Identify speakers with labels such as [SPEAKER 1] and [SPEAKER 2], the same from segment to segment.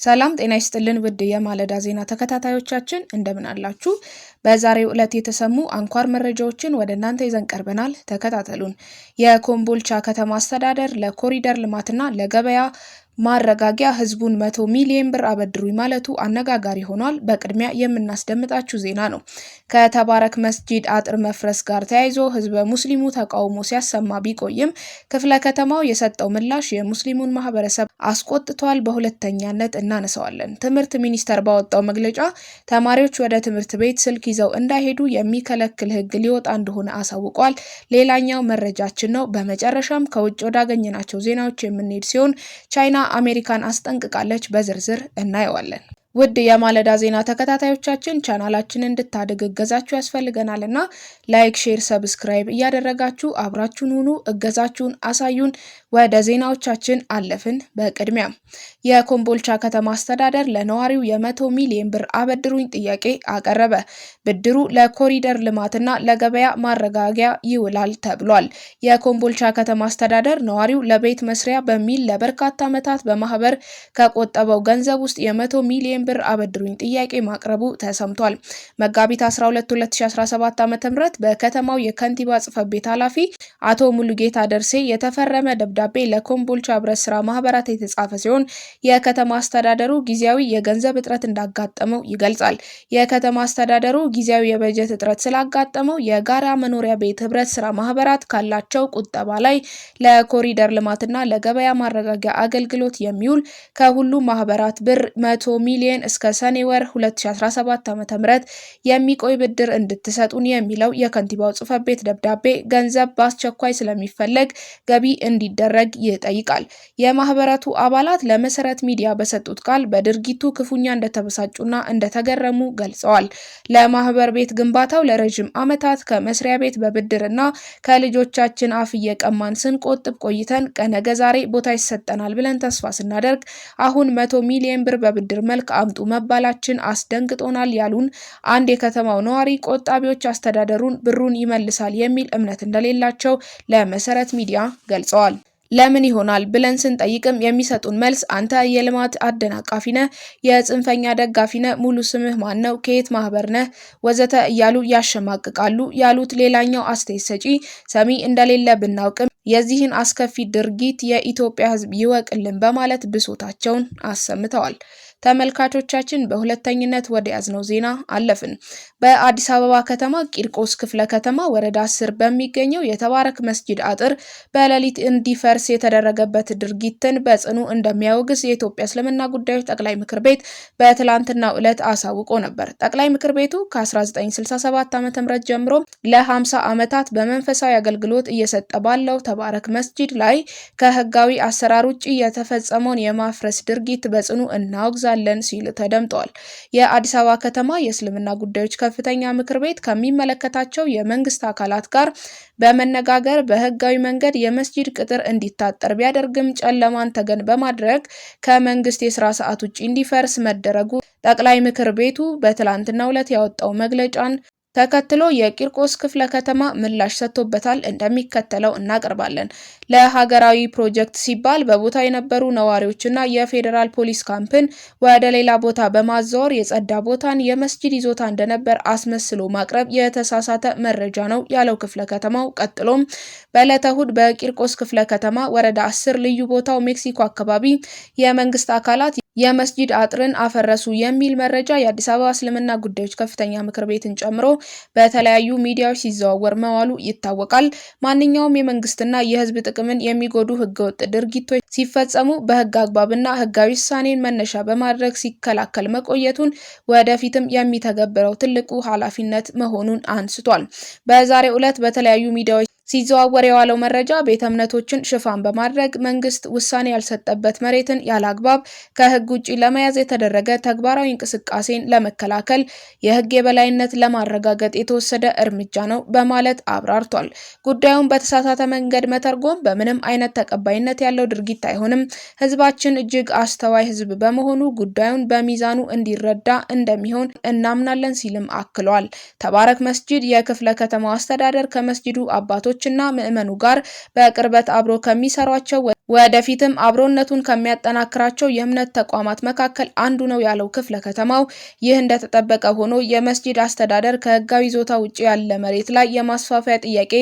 [SPEAKER 1] ሰላም ጤና ይስጥልን ውድ የማለዳ ዜና ተከታታዮቻችን እንደምን አላችሁ? በዛሬው ዕለት የተሰሙ አንኳር መረጃዎችን ወደ እናንተ ይዘን ቀርበናል። ተከታተሉን። የኮምቦልቻ ከተማ አስተዳደር ለኮሪደር ልማትና ለገበያ ማረጋጊያ ህዝቡን 100 ሚሊዮን ብር አበድሩኝ ማለቱ አነጋጋሪ ሆኗል። በቅድሚያ የምናስደምጣችሁ ዜና ነው። ከተባረክ መስጂድ አጥር መፍረስ ጋር ተያይዞ ህዝበ ሙስሊሙ ተቃውሞ ሲያሰማ ቢቆይም ክፍለ ከተማው የሰጠው ምላሽ የሙስሊሙን ማህበረሰብ አስቆጥቷል። በሁለተኛነት እናነሳዋለን። ትምህርት ሚኒስቴር ባወጣው መግለጫ ተማሪዎች ወደ ትምህርት ቤት ስልክ ይዘው እንዳይሄዱ የሚከለክል ህግ ሊወጣ እንደሆነ አሳውቋል። ሌላኛው መረጃችን ነው። በመጨረሻም ከውጭ ወዳገኘናቸው ዜናዎች የምንሄድ ሲሆን ቻይና አሜሪካን አስጠንቅቃለች። በዝርዝር እናየዋለን። ውድ የማለዳ ዜና ተከታታዮቻችን ቻናላችንን እንድታድግ እገዛችሁ ያስፈልገናልና ላይክ፣ ሼር፣ ሰብስክራይብ እያደረጋችሁ አብራችሁን ሁኑ። እገዛችሁን አሳዩን። ወደ ዜናዎቻችን አለፍን። በቅድሚያ የኮምቦልቻ ከተማ አስተዳደር ለነዋሪው የ100 ሚሊዮን ብር አበድሩኝ ጥያቄ አቀረበ። ብድሩ ለኮሪደር ልማትና ለገበያ ማረጋጊያ ይውላል ተብሏል። የኮምቦልቻ ከተማ አስተዳደር ነዋሪው ለቤት መስሪያ በሚል ለበርካታ ዓመታት በማህበር ከቆጠበው ገንዘብ ውስጥ የ100 ሚሊዮን ብር አበድሩኝ ጥያቄ ማቅረቡ ተሰምቷል። መጋቢት 12 2017 ዓ.ም በከተማው የከንቲባ ጽሕፈት ቤት ኃላፊ አቶ ሙሉጌታ ደርሴ የተፈረመ ደብዳቤ ለኮምቦልቻ ህብረት ስራ ማህበራት የተጻፈ ሲሆን የከተማ አስተዳደሩ ጊዜያዊ የገንዘብ እጥረት እንዳጋጠመው ይገልጻል። የከተማ አስተዳደሩ ጊዜያዊ የበጀት እጥረት ስላጋጠመው የጋራ መኖሪያ ቤት ህብረት ስራ ማህበራት ካላቸው ቁጠባ ላይ ለኮሪደር ልማትና ለገበያ ማረጋጊያ አገልግሎት የሚውል ከሁሉም ማህበራት ብር 100 ሚሊዮን እስከ ሰኔ ወር 2017 ዓ.ም የሚቆይ ብድር እንድትሰጡን የሚለው የከንቲባው ጽሕፈት ቤት ደብዳቤ ገንዘብ በአስቸኳይ ስለሚፈለግ ገቢ እንዲደረግ ይጠይቃል። የማህበራቱ አባላት ለመሰረት ሚዲያ በሰጡት ቃል በድርጊቱ ክፉኛ እንደተበሳጩና እንደተገረሙ ገልጸዋል። ለማህበር ቤት ግንባታው ለረጅም ዓመታት ከመስሪያ ቤት በብድርና ከልጆቻችን አፍ እየቀማን ስንቆጥብ ቆይተን ቀነገ ዛሬ ቦታ ይሰጠናል ብለን ተስፋ ስናደርግ አሁን 100 ሚሊዮን ብር በብድር መልክ አምጡ መባላችን አስደንግጦናል ያሉን አንድ የከተማው ነዋሪ ቆጣቢዎች አስተዳደሩን ብሩን ይመልሳል የሚል እምነት እንደሌላቸው ለመሰረት ሚዲያ ገልጸዋል። ለምን ይሆናል ብለን ስንጠይቅም የሚሰጡን መልስ አንተ የልማት አደናቃፊ ነህ፣ የጽንፈኛ ደጋፊ ነህ፣ ሙሉ ስምህ ማን ነው፣ ከየት ማህበር ነህ ወዘተ እያሉ ያሸማቅቃሉ ያሉት ሌላኛው አስተያየት ሰጪ ሰሚ እንደሌለ ብናውቅም የዚህን አስከፊ ድርጊት የኢትዮጵያ ሕዝብ ይወቅልን በማለት ብሶታቸውን አሰምተዋል። ተመልካቾቻችን በሁለተኝነት ወደ ያዝነው ዜና አለፍን። በአዲስ አበባ ከተማ ቂርቆስ ክፍለ ከተማ ወረዳ 10 በሚገኘው የተባረክ መስጂድ አጥር በሌሊት እንዲፈርስ የተደረገበት ድርጊትን በጽኑ እንደሚያወግዝ የኢትዮጵያ እስልምና ጉዳዮች ጠቅላይ ምክር ቤት በትላንትናው ዕለት አሳውቆ ነበር። ጠቅላይ ምክር ቤቱ ከ1967 ዓ.ም ጀምሮ ለ50 ዓመታት በመንፈሳዊ አገልግሎት እየሰጠ ባለው ተባረክ መስጂድ ላይ ከህጋዊ አሰራር ውጪ የተፈጸመውን የማፍረስ ድርጊት በጽኑ እናወግዛለን ሲል ተደምጧል። የአዲስ አበባ ከተማ የእስልምና ጉዳዮች ከፍተኛ ምክር ቤት ከሚመለከታቸው የመንግስት አካላት ጋር በመነጋገር በህጋዊ መንገድ የመስጂድ ቅጥር እንዲታጠር ቢያደርግም ጨለማን ተገን በማድረግ ከመንግስት የስራ ሰዓት ውጪ እንዲፈርስ መደረጉ ጠቅላይ ምክር ቤቱ በትላንትናው ዕለት ያወጣው መግለጫን ተከትሎ የቂርቆስ ክፍለ ከተማ ምላሽ ሰጥቶበታል። እንደሚከተለው እናቀርባለን። ለሀገራዊ ፕሮጀክት ሲባል በቦታ የነበሩ ነዋሪዎችና የፌዴራል ፖሊስ ካምፕን ወደ ሌላ ቦታ በማዛወር የጸዳ ቦታን የመስጂድ ይዞታ እንደነበር አስመስሎ ማቅረብ የተሳሳተ መረጃ ነው ያለው ክፍለ ከተማው ቀጥሎም በዕለተ እሁድ በቂርቆስ ክፍለ ከተማ ወረዳ 10 ልዩ ቦታው ሜክሲኮ አካባቢ የመንግስት አካላት የመስጂድ አጥርን አፈረሱ የሚል መረጃ የአዲስ አበባ እስልምና ጉዳዮች ከፍተኛ ምክር ቤትን ጨምሮ በተለያዩ ሚዲያዎች ሲዘዋወር መዋሉ ይታወቃል። ማንኛውም የመንግስትና የህዝብ ጥቅምን የሚጎዱ ህገወጥ ድርጊቶች ሲፈጸሙ በህግ አግባብና ህጋዊ ውሳኔን መነሻ በማድረግ ሲከላከል መቆየቱን ወደፊትም የሚተገብረው ትልቁ ኃላፊነት መሆኑን አንስቷል። በዛሬው ዕለት በተለያዩ ሚዲያዎች ሲዘዋወር የዋለው መረጃ ቤተ እምነቶችን ሽፋን በማድረግ መንግስት ውሳኔ ያልሰጠበት መሬትን ያለአግባብ ከህግ ውጪ ለመያዝ የተደረገ ተግባራዊ እንቅስቃሴን ለመከላከል የህግ የበላይነት ለማረጋገጥ የተወሰደ እርምጃ ነው በማለት አብራርቷል። ጉዳዩን በተሳሳተ መንገድ መተርጎም በምንም አይነት ተቀባይነት ያለው ድርጊት አይሆንም። ህዝባችን እጅግ አስተዋይ ህዝብ በመሆኑ ጉዳዩን በሚዛኑ እንዲረዳ እንደሚሆን እናምናለን ሲልም አክሏል። ተባረክ መስጂድ የክፍለ ከተማው አስተዳደር ከመስጂዱ አባቶች አባቶችና ምዕመኑ ጋር በቅርበት አብሮ ከሚሰሯቸው ወደፊትም አብሮነቱን ከሚያጠናክራቸው የእምነት ተቋማት መካከል አንዱ ነው ያለው ክፍለ ከተማው፣ ይህ እንደተጠበቀ ሆኖ የመስጂድ አስተዳደር ከህጋዊ ይዞታ ውጪ ያለ መሬት ላይ የማስፋፊያ ጥያቄ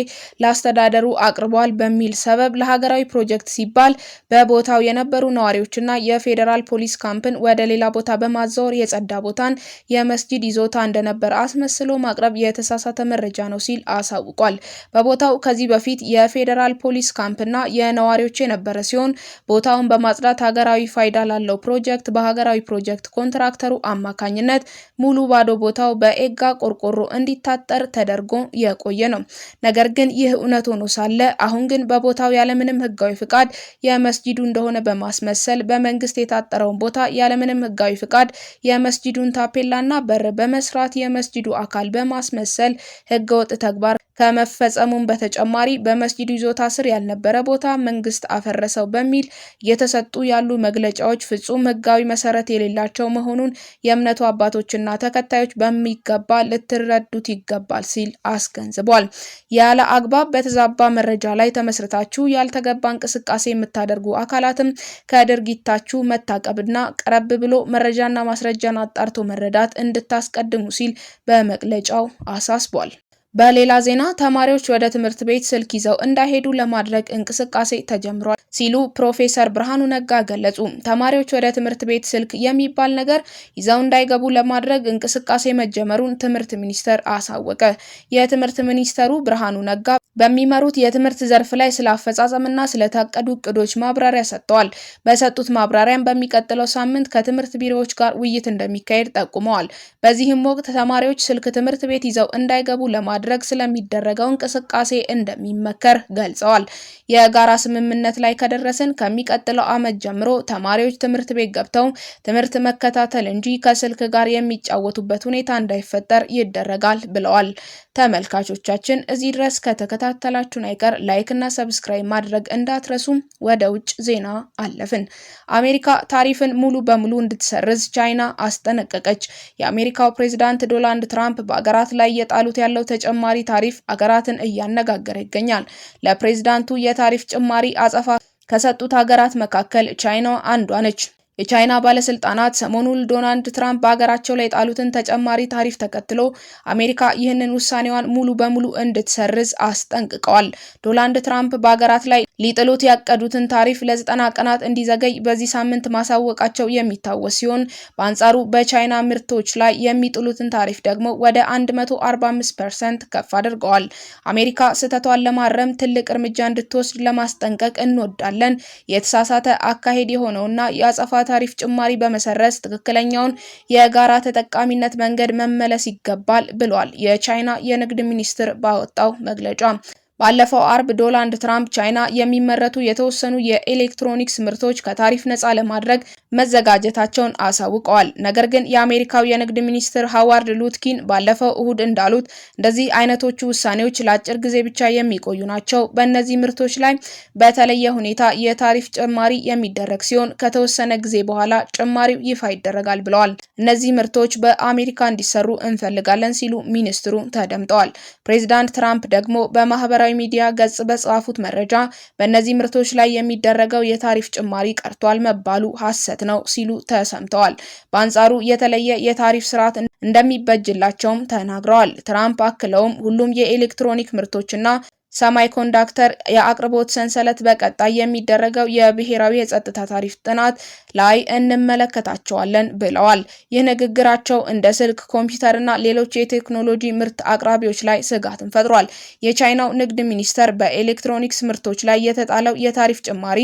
[SPEAKER 1] ለአስተዳደሩ አቅርቧል በሚል ሰበብ ለሀገራዊ ፕሮጀክት ሲባል በቦታው የነበሩ ነዋሪዎችና የፌዴራል ፖሊስ ካምፕን ወደ ሌላ ቦታ በማዛወር የጸዳ ቦታን የመስጂድ ይዞታ እንደነበር አስመስሎ ማቅረብ የተሳሳተ መረጃ ነው ሲል አሳውቋል። በቦታው ከዚህ በፊት የፌዴራል ፖሊስ ካምፕና የነዋሪዎች የነበረ ሲሆን ቦታውን በማጽዳት ሀገራዊ ፋይዳ ላለው ፕሮጀክት በሀገራዊ ፕሮጀክት ኮንትራክተሩ አማካኝነት ሙሉ ባዶ ቦታው በኤጋ ቆርቆሮ እንዲታጠር ተደርጎ የቆየ ነው። ነገር ግን ይህ እውነት ሆኖ ሳለ አሁን ግን በቦታው ያለምንም ህጋዊ ፍቃድ የመስጂዱ እንደሆነ በማስመሰል በመንግስት የታጠረውን ቦታ ያለምንም ህጋዊ ፍቃድ የመስጂዱን ታፔላና በር በመስራት የመስጂዱ አካል በማስመሰል ህገወጥ ተግባር ከመፈጸሙም በተጨማሪ በመስጂዱ ይዞታ ስር ያልነበረ ቦታ መንግስት አፈረሰው በሚል እየተሰጡ ያሉ መግለጫዎች ፍጹም ህጋዊ መሰረት የሌላቸው መሆኑን የእምነቱ አባቶችና ተከታዮች በሚገባ ልትረዱት ይገባል ሲል አስገንዝቧል። ያለ አግባብ በተዛባ መረጃ ላይ ተመስርታችሁ ያልተገባ እንቅስቃሴ የምታደርጉ አካላትም ከድርጊታችሁ መታቀብና ቀረብ ብሎ መረጃና ማስረጃን አጣርቶ መረዳት እንድታስቀድሙ ሲል በመግለጫው አሳስቧል። በሌላ ዜና ተማሪዎች ወደ ትምህርት ቤት ስልክ ይዘው እንዳይሄዱ ለማድረግ እንቅስቃሴ ተጀምሯል ሲሉ ፕሮፌሰር ብርሃኑ ነጋ ገለጹ። ተማሪዎች ወደ ትምህርት ቤት ስልክ የሚባል ነገር ይዘው እንዳይገቡ ለማድረግ እንቅስቃሴ መጀመሩን ትምህርት ሚኒስቴር አሳወቀ። የትምህርት ሚኒስተሩ ብርሃኑ ነጋ በሚመሩት የትምህርት ዘርፍ ላይ ስለ አፈጻጸምና ስለታቀዱ እቅዶች ማብራሪያ ሰጥተዋል። በሰጡት ማብራሪያም በሚቀጥለው ሳምንት ከትምህርት ቢሮዎች ጋር ውይይት እንደሚካሄድ ጠቁመዋል። በዚህም ወቅት ተማሪዎች ስልክ ትምህርት ቤት ይዘው እንዳይገቡ ለማድረግ ስለሚደረገው እንቅስቃሴ እንደሚመከር ገልጸዋል። የጋራ ስምምነት ላይ ከደረስን ከሚቀጥለው ዓመት ጀምሮ ተማሪዎች ትምህርት ቤት ገብተው ትምህርት መከታተል እንጂ ከስልክ ጋር የሚጫወቱበት ሁኔታ እንዳይፈጠር ይደረጋል ብለዋል። ተመልካቾቻችን እዚህ ድረስ ከተከታተላችሁን አይቀር ላይክ እና ሰብስክራይብ ማድረግ እንዳትረሱ። ወደ ውጭ ዜና አለፍን። አሜሪካ ታሪፍን ሙሉ በሙሉ እንድትሰርዝ ቻይና አስጠነቀቀች። የአሜሪካው ፕሬዝዳንት ዶናልድ ትራምፕ በአገራት ላይ የጣሉት ያለው ተጨማሪ ታሪፍ አገራትን እያነጋገረ ይገኛል። ለፕሬዝዳንቱ የታሪፍ ጭማሪ አጸፋ ከሰጡት ሀገራት መካከል ቻይና አንዷ ነች። የቻይና ባለስልጣናት ሰሞኑን ዶናልድ ትራምፕ በሀገራቸው ላይ ጣሉትን ተጨማሪ ታሪፍ ተከትሎ አሜሪካ ይህንን ውሳኔዋን ሙሉ በሙሉ እንድትሰርዝ አስጠንቅቀዋል። ዶናልድ ትራምፕ በሀገራት ላይ ሊጥሉት ያቀዱትን ታሪፍ ለ90 ቀናት እንዲዘገይ በዚህ ሳምንት ማሳወቃቸው የሚታወስ ሲሆን በአንጻሩ በቻይና ምርቶች ላይ የሚጥሉትን ታሪፍ ደግሞ ወደ 145% ከፍ አድርገዋል። አሜሪካ ስህተቷን ለማረም ትልቅ እርምጃ እንድትወስድ ለማስጠንቀቅ እንወዳለን። የተሳሳተ አካሄድ የሆነውና የአጸፋ ታሪፍ ጭማሪ በመሰረዝ ትክክለኛውን የጋራ ተጠቃሚነት መንገድ መመለስ ይገባል ብሏል የቻይና የንግድ ሚኒስትር ባወጣው መግለጫ። ባለፈው አርብ ዶናልድ ትራምፕ ቻይና የሚመረቱ የተወሰኑ የኤሌክትሮኒክስ ምርቶች ከታሪፍ ነፃ ለማድረግ መዘጋጀታቸውን አሳውቀዋል። ነገር ግን የአሜሪካው የንግድ ሚኒስትር ሃዋርድ ሉትኪን ባለፈው እሁድ እንዳሉት እንደዚህ አይነቶቹ ውሳኔዎች ለአጭር ጊዜ ብቻ የሚቆዩ ናቸው። በእነዚህ ምርቶች ላይ በተለየ ሁኔታ የታሪፍ ጭማሪ የሚደረግ ሲሆን ከተወሰነ ጊዜ በኋላ ጭማሪው ይፋ ይደረጋል ብለዋል። እነዚህ ምርቶች በአሜሪካ እንዲሰሩ እንፈልጋለን ሲሉ ሚኒስትሩ ተደምጠዋል። ፕሬዚዳንት ትራምፕ ደግሞ በማህበራዊ ሚዲያ ገጽ በጻፉት መረጃ በእነዚህ ምርቶች ላይ የሚደረገው የታሪፍ ጭማሪ ቀርቷል መባሉ ሐሰት ነው ሲሉ ተሰምተዋል። በአንጻሩ የተለየ የታሪፍ ስርዓት እንደሚበጅላቸውም ተናግረዋል። ትራምፕ አክለውም ሁሉም የኤሌክትሮኒክ ምርቶችና ሰማይ ኮንዳክተር የአቅርቦት ሰንሰለት በቀጣይ የሚደረገው የብሔራዊ የጸጥታ ታሪፍ ጥናት ላይ እንመለከታቸዋለን ብለዋል። ይህ ንግግራቸው እንደ ስልክ፣ ኮምፒውተርና ሌሎች የቴክኖሎጂ ምርት አቅራቢዎች ላይ ስጋትን ፈጥሯል። የቻይናው ንግድ ሚኒስቴር በኤሌክትሮኒክስ ምርቶች ላይ የተጣለው የታሪፍ ጭማሪ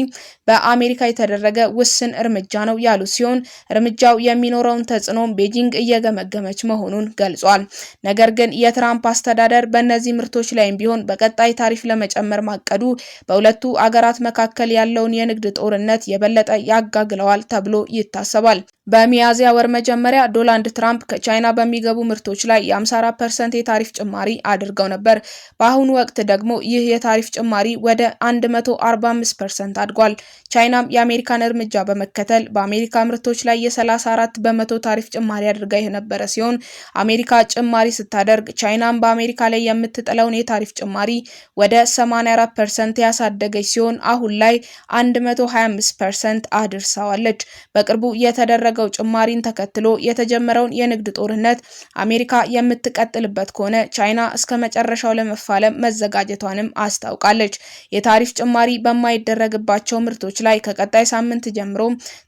[SPEAKER 1] በአሜሪካ የተደረገ ውስን እርምጃ ነው ያሉት ሲሆን እርምጃው የሚኖረውን ተጽዕኖም ቤጂንግ እየገመገመች መሆኑን ገልጿል። ነገር ግን የትራምፕ አስተዳደር በእነዚህ ምርቶች ላይም ቢሆን በቀጣይ ታሪፍ ለመጨመር ማቀዱ በሁለቱ አገራት መካከል ያለውን የንግድ ጦርነት የበለጠ ያጋግለዋል ተብሎ ይታሰባል። በሚያዝያ ወር መጀመሪያ ዶናልድ ትራምፕ ከቻይና በሚገቡ ምርቶች ላይ የ54% የታሪፍ ጭማሪ አድርገው ነበር። በአሁኑ ወቅት ደግሞ ይህ የታሪፍ ጭማሪ ወደ 145% አድጓል። ቻይናም የአሜሪካን እርምጃ በመከተል በአሜሪካ ምርቶች ላይ የ34 በመቶ ታሪፍ ጭማሪ አድርጋ የነበረ ሲሆን አሜሪካ ጭማሪ ስታደርግ ቻይናም በአሜሪካ ላይ የምትጥለውን የታሪፍ ጭማሪ ወደ 84% ያሳደገች ሲሆን አሁን ላይ 125% አድርሳዋለች። በቅርቡ የተደረገው ጭማሪን ተከትሎ የተጀመረውን የንግድ ጦርነት አሜሪካ የምትቀጥልበት ከሆነ ቻይና እስከ መጨረሻው ለመፋለም መዘጋጀቷንም አስታውቃለች። የታሪፍ ጭማሪ በማይደረግባቸው ምርቶች ላይ ከቀጣይ ሳምንት ጀምሮ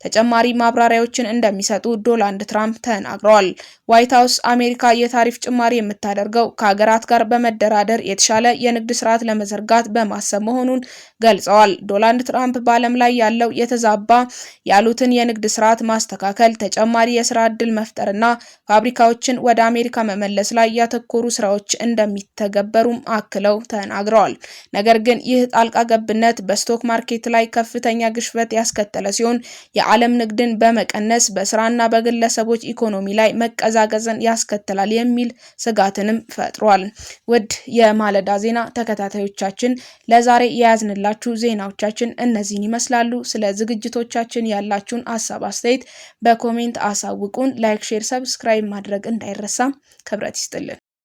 [SPEAKER 1] ተጨማሪ ማብራሪያዎችን እንደሚሰጡ ዶናልድ ትራምፕ ተናግረዋል። ዋይት ሀውስ አሜሪካ የታሪፍ ጭማሪ የምታደርገው ከሀገራት ጋር በመደራደር የተሻለ የንግድ ስርዓት ለመዘርጋት በማሰብ መሆኑን ገልጸዋል። ዶናልድ ትራምፕ በዓለም ላይ ያለው የተዛባ ያሉትን የንግድ ስርዓት ማስተካከል፣ ተጨማሪ የስራ ዕድል መፍጠርና ፋብሪካዎችን ወደ አሜሪካ መመለስ ላይ ያተኮሩ ስራዎች እንደሚተገበሩም አክለው ተናግረዋል። ነገር ግን ይህ ጣልቃ ገብነት በስቶክ ማርኬት ላይ ከፍተኛ ግሽበት ያስከተለ ሲሆን የዓለም ንግድን በመቀነስ በስራና በግለሰቦች ኢኮኖሚ ላይ መቀዛቀዝን ያስከትላል የሚል ስጋትንም ፈጥሯል። ውድ የማለዳ ዜና ተከታታዮቻችን ለዛሬ የያዝንላችሁ ዜናዎቻችን እነዚህን ይመስላሉ። ስለ ዝግጅቶቻችን ያላችሁን ሀሳብ አስተያየት በኮሜንት አሳውቁን። ላይክ፣ ሼር፣ ሰብስክራይብ ማድረግ እንዳይረሳ። ክብረት ይስጥልን።